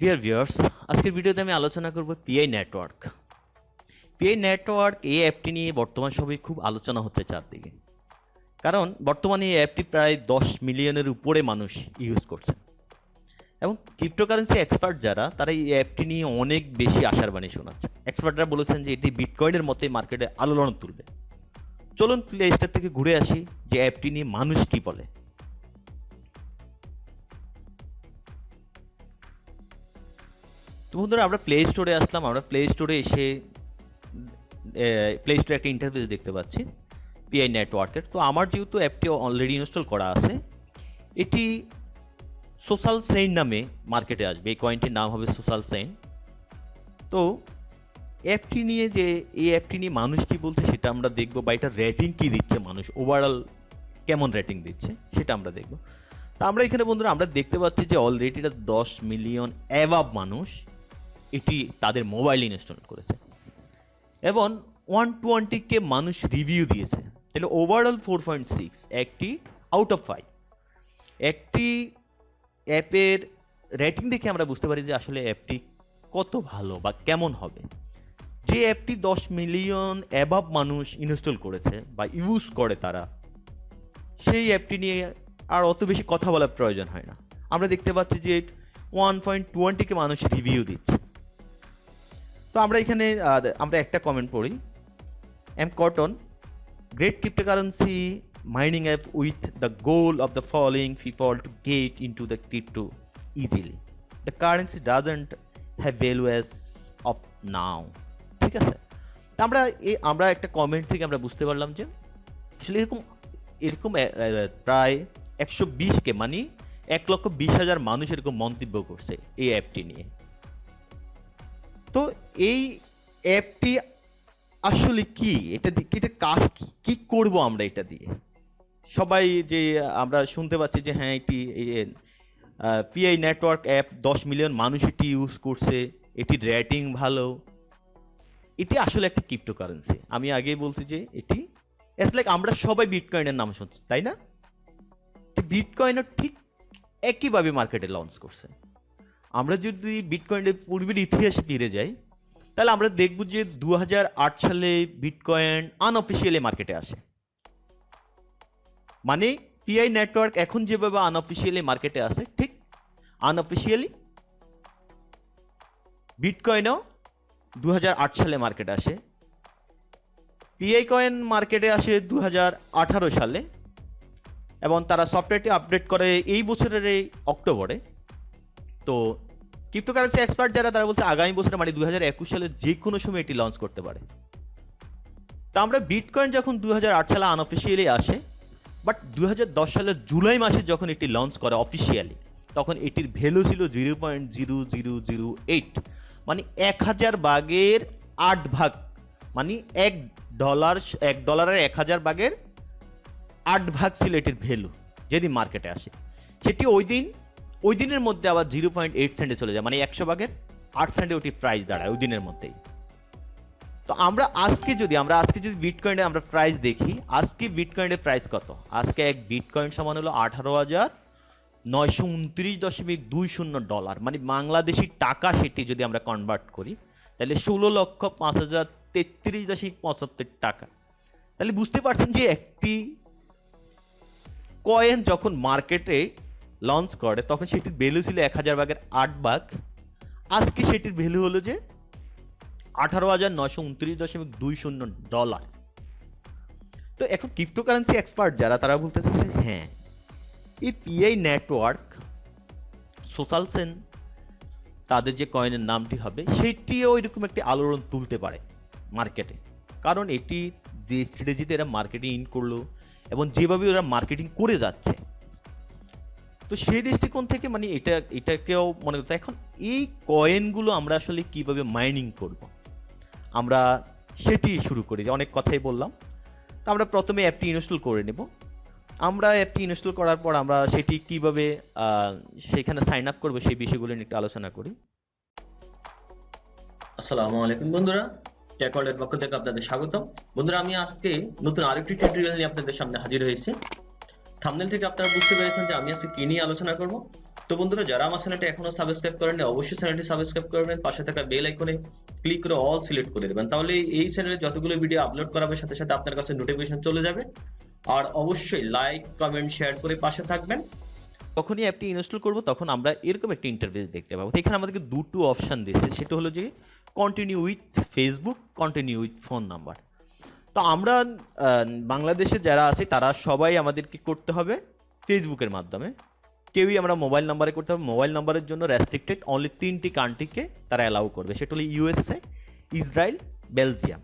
Dear viewers, আজকের ভিডিওতে আমি আলোচনা করব পিআই নেটওয়ার্ক। পিআই নেটওয়ার্ক এই অ্যাপটি নিয়ে বর্তমান সময়ে খুব আলোচনা হচ্ছে চারদিকে, কারণ বর্তমানে এই অ্যাপটি প্রায় 10 মিলিয়নের উপরে মানুষ ইউজ করছে এবং ক্রিপ্টোকারেন্সি এক্সপার্ট যারা তারা এই অ্যাপটি নিয়ে অনেক বেশি আশার বাণী শোনাচ্ছে। এক্সপার্টরা বলেছেন যে এটি বিটকয়েনের মতোই মার্কেটে আলোড়ন তুলবে। চলুন প্লে স্টোর থেকে ঘুরে আসি যে অ্যাপটি নিয়ে মানুষ কি বলে। তো বন্ধুরা, আমরা প্লে স্টোরে আসলাম। আমরা প্লে স্টোরে এসে প্লে স্টোরে একটা ইন্টারফেস দেখতে পাচ্ছি পিআই নেটওয়ার্কের। তো আমার যেহেতু অ্যাপটি অলরেডি ইনস্টল করা আছে, এটি সোশ্যাল সেইন নামে মার্কেটে আসবে। এই কয়েনটির নাম হবে সোশ্যাল সেইন। তো অ্যাপটি নিয়ে এই অ্যাপটি নিয়ে মানুষ কি বলছে সেটা আমরা দেখব, বা এটা রেটিং কি দিচ্ছে, মানুষ ওভারঅল কেমন রেটিং দিচ্ছে সেটা আমরা দেখব। তো আমরা এখানে বন্ধুরা আমরা দেখতে পাচ্ছি যে অলরেডি এটা 10 মিলিয়ন অ্যাভাব মানুষ এটি তাদের মোবাইল ইনস্টল করেছে এবং 120K মানুষ রিভিউ দিয়েছে। তাহলে ওভারঅল 4.6, একটি আউট অফ 5। একটি অ্যাপের রেটিং দেখে আমরা বুঝতে পারি যে আসলে অ্যাপটি কত ভালো বা কেমন হবে। যে অ্যাপটি 10 মিলিয়ন অ্যাভাব মানুষ ইনস্টল করেছে বা ইউজ করে তারা, সেই অ্যাপটি নিয়ে আর অত বেশি কথা বলার প্রয়োজন হয় না। আমরা দেখতে পাচ্ছি যে 1.20K মানুষ রিভিউ দিচ্ছে। তো আমরা এখানে আমরা একটা কমেন্ট পড়ি। M Cotton, great cryptocurrency mining app with the goal of the following people to get into the crypto easily. The currency doesn't have value as of now. ঠিক আছে, আমরা একটা কমেন্ট থেকে আমরা বুঝতে পারলাম যে আসলে এরকম প্রায় 120K মানে 1,20,000 মানুষ এরকম মন্তব্য করছে এই অ্যাপটি নিয়ে। তো এই অ্যাপটি আসলে কি, এটা কাজ কি করব আমরা এটা দিয়ে? সবাই যে আমরা শুনতে পাচ্ছি যে হ্যাঁ এটি পিআই নেটওয়ার্ক অ্যাপ 10 মিলিয়ন মানুষ এটি ইউজ করছে, এটির রেটিং ভালো। এটি আসলে একটা ক্রিপ্টোকারেন্সি। আমি আগেই বলছি যে এটি ইটস লাইক আমরা সবাই বিটকয়েনের নাম শুনছি, তাই না? বিটকয়েনও ঠিক একইভাবে মার্কেটে লঞ্চ করছে। আমরা যদি বিটকয়েনের পূর্বের ইতিহাসে ফিরে যাই, তাহলে আমরা দেখব যে 2008 সালে বিটকয়েন আনঅফিসিয়ালি মার্কেটে আসে। মানে পিআই নেটওয়ার্ক এখন যেভাবে আনঅফিসিয়ালি মার্কেটে আসে, ঠিক আনঅফিসিয়ালি বিটকয়েনও 2008 সালে মার্কেটে আসে। পিআই কয়েন মার্কেটে আসে 2018 সালে এবং তারা সফটওয়্যারটি আপডেট করে এই বছরের এই অক্টোবরে। তো ক্রিপ্টোকারেন্সি এক্সপার্ট যারা তারা বলছে আগামী বছরে মানে 2021 সালের যে কোনো সময় এটি লঞ্চ করতে পারে। তা আমরা বিটকয়েন যখন 2008 সালে আনঅফিসিয়ালি আসে, বাট 2010 সালের জুলাই মাসে যখন এটি লঞ্চ করে অফিসিয়ালি, তখন এটির ভ্যালু ছিল 0.0008, মানে 1000 ভাগের 8 ভাগ, মানে $1 1000 ভাগের 8 ভাগ ছিল এটির ভ্যালু যেদিন মার্কেটে আসে। সেটি ওই দিনের মধ্যে আবার 0.8 সেন্টে চলে যায়, মানে 100 ভাগের 8 সেন্টে ওটি প্রাইস দাঁড়ায় ওই দিনের মধ্যেই। তো আমরা আজকে যদি বিটকয়েনের আমরা প্রাইস দেখি, আজকে বিটকয়েনের প্রাইস কত? আজকে এক বিটকয়েন সমান হলো $18,929.20, মানে বাংলাদেশি টাকা সেটি যদি আমরা কনভার্ট করি তাহলে 16,05,033.75 টাকা। তাহলে বুঝতে পারছেন যে একটি কয়েন যখন মার্কেটে লঞ্চ করে তখন সেটির ভ্যালু ছিল 1000 ভাগের 8 ভাগ। আজকে সেটির ভ্যালু হলো যে $18,929.20। তো এখন ক্রিপ্টোকারেন্সি এক্সপার্ট যারা তারা বলতেছে যে হ্যাঁ এই পিআই নেটওয়ার্ক সোশ্যাল সেন তাদের যে কয়েনের নামটি হবে সেটিও এরকম একটি আলোড়ন তুলতে পারে মার্কেটে, কারণ এটি যে স্ট্র্যাটেজিতে এরা মার্কেটিং ইন করলো এবং যেভাবে ওরা মার্কেটিং করে যাচ্ছে, তো সেই দৃষ্টিকোণ থেকে মানে এটাকেও মনে করতে। এখন এই কয়েনগুলো আমরা আসলে কিভাবে মাইনিং করব, আমরা সেটি শুরু করি। অনেক কথাই বললাম। তো আমরা প্রথমে অ্যাপটি ইনস্টল করে নেব। আমরা অ্যাপটি ইনস্টল করার পর আমরা সেটি কিভাবে সেখানে সাইন আপ করবো সেই বিষয়গুলো নিয়ে একটু আলোচনা করি। আসসালামু আলাইকুম বন্ধুরা, টেকওয়ার্ল্ডের পক্ষ থেকে আপনাদের স্বাগতম। বন্ধুরা, আমি আজকে নতুন আরেকটি টিউটোরিয়াল নিয়ে আপনাদের সামনে হাজির হয়েছি। থাম্বনেল থেকে আপনারা বুঝতে পেরেছেন যে আমি আজকে কি নিয়ে আলোচনা করব। তো বন্ধুরা, যারা আমার চ্যানেলটা এখনো সাবস্ক্রাইব করেননি, অবশ্যই চ্যানেলটি সাবস্ক্রাইব করবেন, পাশে থাকা বেল আইকনে ক্লিক করে অল সিলেক্ট করে দেবেন। তাহলে এই চ্যানেলে যতগুলো ভিডিও আপলোড করা হবে সাথে সাথে আপনার কাছে নোটিফিকেশন চলে যাবে। আর অবশ্যই লাইক, কমেন্ট, শেয়ার করে পাশে থাকবেন। যখনই অ্যাপটি ইনস্টল করব তখন আমরা এরকম একটা ইন্টারফেস দেখতে পাবো। তো এখানে আমাদেরকে দুটো অপশান দিয়েছে, সেটা হলো যে continue with Facebook, continue with phone number. তো আমরা বাংলাদেশে যারা আছে তারা সবাই আমাদেরকে করতে হবে ফেসবুকের মাধ্যমে। কেউই আমরা মোবাইল নাম্বারে করতে হবে। মোবাইল নাম্বারের জন্য রেস্ট্রিক্টেড অনলি 3টি কান্ট্রিকে তারা অ্যালাউ করবে, সেটা হলো ইউএসএ, ইসরায়েল, বেলজিয়াম।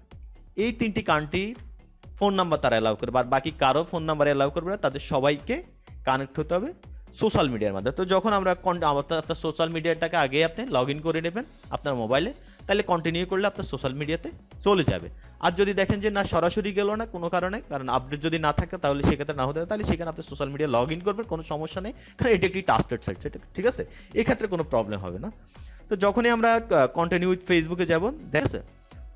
এই 3টি কান্ট্রির ফোন নাম্বার তারা অ্যালাউ করবে, আর বাকি কারো ফোন নাম্বার অ্যালাউ করবে না। তাদের সবাইকে কানেক্ট হতে হবে সোশ্যাল মিডিয়ার মাধ্যমে। তো যখন আমরা আপনার সোশ্যাল মিডিয়াটাকে আগে আপনি লগ ইন করে নেবেন আপনার মোবাইলে, তাহলে কন্টিনিউ করলে আপনার সোশ্যাল মিডিয়াতে চলে যাবে। আর যদি দেখেন যে না সরাসরি গেল না কোনো কারণে, কারণ আপডেট যদি না থাকে তাহলে সেক্ষেত্রে না হতে পারে, তাহলে সেখানে আপনি সোশ্যাল মিডিয়া লগ ইন করবেন, কোনো সমস্যা নেই, কারণ এটি একটি ট্রাস্টেড সাইট, সেটা ঠিক আছে, এক্ষেত্রে কোনো প্রবলেম হবে না। তো যখনই আমরা কন্টিনিউ উইথ ফেসবুকে যাব, ঠিক আছে,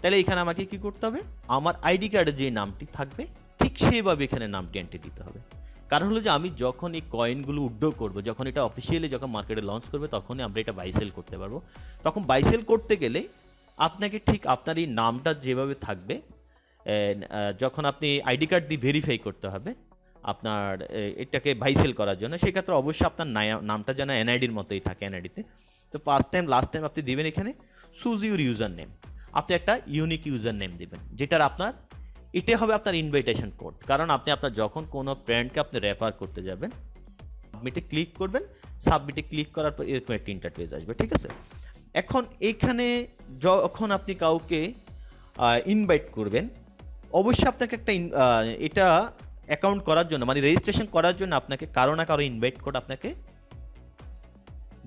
তাহলে এখানে আমাকে কি করতে হবে, আমার আইডি কার্ডে যে নামটি থাকবে ঠিক সেইভাবে এখানে নামটি এন্ট্রি দিতে হবে। কারণ হলো যে আমি যখন এই কয়েনগুলো উইথড্র করবো, যখন এটা অফিসিয়ালি যখন মার্কেটে লঞ্চ করবে, তখনই আমরা এটা বাই সেল করতে পারবো। তখন বাই সেল করতে গেলে আপনাকে ঠিক আপনার এই নামটা যেভাবে থাকবে, যখন আপনি আইডি কার্ড দিয়ে ভেরিফাই করতে হবে আপনার এটাকে বাই সেল করার জন্য, সেক্ষেত্রে অবশ্যই আপনার নামটা যেন এনআইডির মতোই থাকে এনআইডিতে। তো ফার্স্ট টাইম লাস্ট টাইম আপনি দিবেন এখানে চুজ ইউর ইউজার নেম, আপনি একটা ইউনিক ইউজার নেম দিবেন, যেটার আপনার এটাই হবে আপনার ইনভাইটেশন কোড। কারণ আপনি আপনার যখন কোনো ব্র্যান্ডকে আপনি রেফার করতে যাবেন, সাবমিটে ক্লিক করবেন, সাবমিটে ক্লিক করার পর এরকম একটা ইন্টারফেস আসবে, ঠিক আছে। এখন এইখানে যখন আপনি কাউকে ইনভাইট করবেন, অবশ্যই আপনাকে একটা এটা অ্যাকাউন্ট করার জন্য, মানে রেজিস্ট্রেশন করার জন্য আপনাকে কারো না কারো ইনভাইট কোড আপনাকে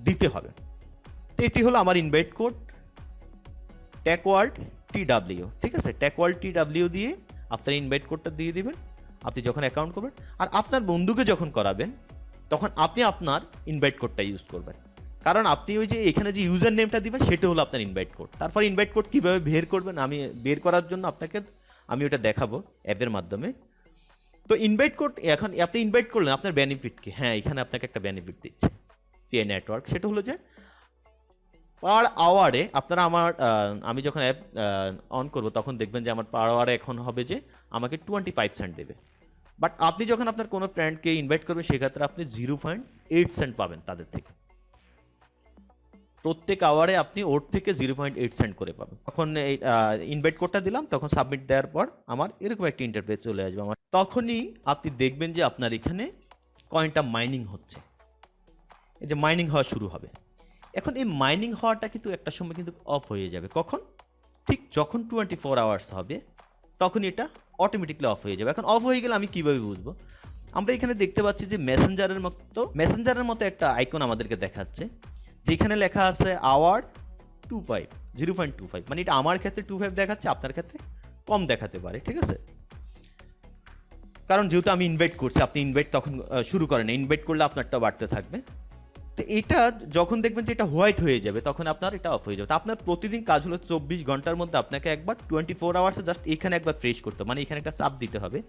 দিতে হবে। তো এটি হলো আমার ইনভাইট কোড, ট্যাকওয়ার্ল্ড TW, ঠিক আছে। ট্যাকওয়ার্ল্ড TW দিয়ে আপনার ইনভাইট কোডটা দিয়ে দিবেন আপনি যখন অ্যাকাউন্ট করবেন। আর আপনার বন্ধুকে যখন করাবেন তখন আপনি আপনার ইনভাইট কোডটা ইউজ করবেন, কারণ আপনি ওই যে এখানে যে ইউজার নেমটা দিবেন সেটা হলো আপনার ইনভাইট কোড। তারপর ইনভাইট কোড কীভাবে বের করবেন, আমি বের করার জন্য আপনাকে আমি ওটা দেখাবো অ্যাপের মাধ্যমে। তো ইনভাইট কোড এখন আপনি ইনভাইট করলেন, আপনার বেনিফিট কি, হ্যাঁ এখানে আপনাকে একটা বেনিফিট দিচ্ছে পিআই নেটওয়ার্ক, সেটা হলো যে পার আওয়ারে আপনারা আমি যখন অ্যাপ অন করব তখন দেখবেন যে আমার পার আওয়ারে এখন হবে যে আমাকে 25 সেন্ট দেবে। বাট আপনি যখন আপনার কোনো ফ্রেন্ডকে ইনভাইট করবেন সেক্ষেত্রে আপনি 0.8 সেন্ট পাবেন তাদের থেকে। প্রত্যেক আওয়ারে আপনি ওর থেকে 0.8 সেন্ট করে পাবেন। তখন এই ইনভাইট কোডটা দিলাম, তখন সাবমিট দেওয়ার পর আমার এরকম একটা ইন্টারফেস চলে আসবে। আমার তখনই আপনি দেখবেন যে আপনার এখানে কয়েনটা মাইনিং হচ্ছে, এই যে মাইনিং হওয়া শুরু হবে। এখন এই মাইনিং হওয়াটা কিন্তু একটা সময় কিন্তু অফ হয়ে যাবে। কখন? ঠিক যখন 24 আওয়ার্স হবে তখনই এটা অটোমেটিকলি অফ হয়ে যাবে। এখন অফ হয়ে গেলে আমি কিভাবে বুঝবো? আমরা এখানে দেখতে পাচ্ছি যে মেসেঞ্জারের মতো একটা আইকন আমাদেরকে দেখাচ্ছে, যেখানে লেখা আছে আওয়ার 0.25, মানে এটা আমার ক্ষেত্রে 25 দেখাচ্ছে, আপনার ক্ষেত্রে কম দেখাতে পারে, ঠিক আছে। কারণ যেহেতু আমি ইনভাইট করছি, আপনি ইনভাইট তখন শুরু করেন, ইনভাইট করলে আপনারটা বাড়তে থাকবে। তো এটা যখন দেখবেন যে এটা হোয়াইট হয়ে যাবে তখন আপনার এটা অফ হয়ে যাবে। তো আপনার প্রতিদিন কাজ হলো 24 ঘন্টার মধ্যে আপনাকে একবার 24 আওয়ার্সে জাস্ট এখানে একবার ফ্রেশ করতে হবে, মানে এখানে একটা চাপ দিতে হবে।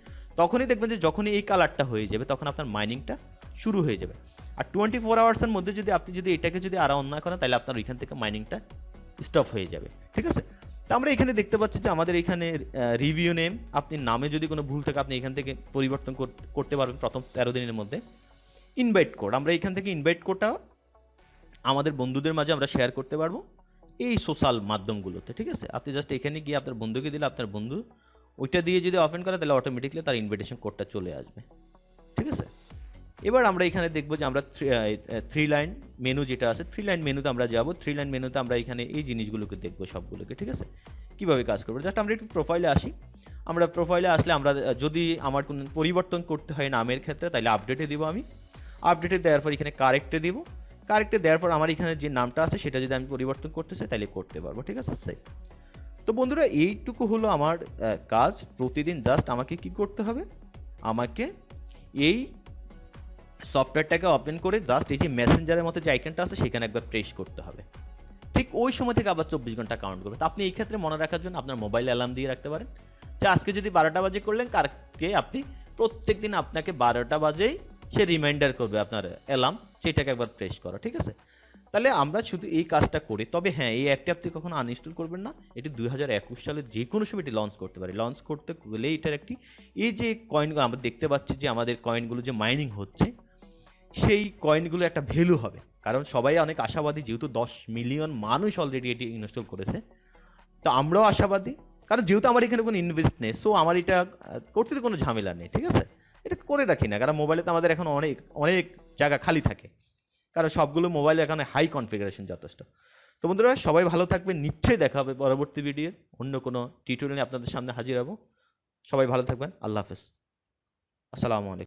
তখনই দেখবেন যে যখনই এই কালারটা হয়ে যাবে তখন আপনার মাইনিংটা শুরু হয়ে যাবে। আর 24 আওয়ার্সের মধ্যে যদি আপনি এটাকে আর অন না করেন তাহলে আপনার ওইখান থেকে মাইনিংটা স্টপ হয়ে যাবে, ঠিক আছে। তো আমরা এখানে দেখতে পাচ্ছি যে আমাদের এখানে রিভিউ নেম, আপনি নামে যদি কোনো ভুল থাকে আপনি এখান থেকে পরিবর্তন করতে পারবেন প্রথম 13 দিনের মধ্যে। ইনভাইট কোড, আমরা এখান থেকে ইনভাইট কোডটা আমাদের বন্ধুদের মাঝে আমরা শেয়ার করতে পারবো এই সোশ্যাল মাধ্যমগুলোতে, ঠিক আছে। আপনি জাস্ট এখানে গিয়ে আপনার বন্ধুকে দিলে আপনার বন্ধু ওইটা দিয়ে যদি ওপেন করে তাহলে অটোমেটিকলি তার ইনভিটেশন কোডটা চলে আসবে, ঠিক আছে। এবার আমরা এখানে দেখবো যে আমরা 3 লাইন মেনু যেটা আছে, 3 লাইন মেনুতে আমরা যাবো। 3 লাইন মেনুতে আমরা এখানে এই জিনিসগুলোকে দেখবো সবগুলোকে, ঠিক আছে, কীভাবে কাজ করবো। জাস্ট আমরা একটু প্রোফাইলে আসি। আমরা প্রোফাইলে আসলে আমরা যদি আমার কোনো পরিবর্তন করতে হয় নামের ক্ষেত্রে তাহলে আপডেটে দিব, আমি আপডেটে দেওয়ার পর এখানে কারেক্টে দিব, কারেক্টে দেওয়ার পর আমার এখানে যে নামটা আছে সেটা যদি আমি পরিবর্তন করতে চাই তাহলে করতে পারবো, ঠিক আছে স্যার। তো বন্ধুরা এইটুকু হলো আমার কাজ। প্রতিদিন জাস্ট আমাকে কি করতে হবে, আমাকে এই সফটওয়্যারটাকে ওপেন করে জাস্ট এই যে মেসেঞ্জারের মতো যে আইকনটা আছে সেখানে একবার প্রেস করতে হবে। ঠিক ওই সময় থেকে আবার 24 ঘন্টা কাউন্ট করবে। তো আপনি এই ক্ষেত্রে মনে রাখার জন্য আপনার মোবাইল অ্যালার্ম দিয়ে রাখতে পারেন যে আজকে যদি 12টা বাজে করলেন, কালকে আপনি প্রত্যেক দিন আপনাকে 12টা বাজেই সে রিমাইন্ডার করবে আপনার অ্যালার্ম সেটাকে একবার প্রেস করা, ঠিক আছে? তাহলে আমরা শুধু এই কাজটা করি। তবে হ্যাঁ, এই অ্যাপটি আপনি কখনো আনইনস্টল করবেন না। এটি 2021 সালে যে কোনো সময় এটি লঞ্চ করতে পারে। লঞ্চ করতে গেলে এটার একটি এই যে কয়েনগুলো আমরা দেখতে পাচ্ছি যে আমাদের কয়েনগুলো যে মাইনিং হচ্ছে, সেই কয়েনগুলো একটা ভ্যালু হবে। কারণ সবাই অনেক আশাবাদী, যেহেতু 10 মিলিয়ন মানুষ অলরেডি এটি ইনস্টল করেছে। তো আমরাও আশাবাদী, কারণ যেহেতু আমার এখানে কোনো ইনভেস্ট নেই, সো আমার এটা করতে তো কোনো ঝামেলা নেই, ঠিক আছে? এটা করে রাখি না, কারণ মোবাইলে তো আমাদের এখন অনেক অনেক জায়গা খালি থাকে, কারণ সবগুলো মোবাইলে এখানে হাই কনফিগারেশন যথেষ্ট। তো বন্ধুরা, সবাই ভালো থাকবেন, নিশ্চয়ই দেখা হবে পরবর্তী ভিডিও অন্য কোনো টিউটোরিয়ালে আপনাদের সামনে হাজির হব। সবাই ভালো থাকবেন, আল্লাহ হাফেজ, আসসালামু আলাইকুম।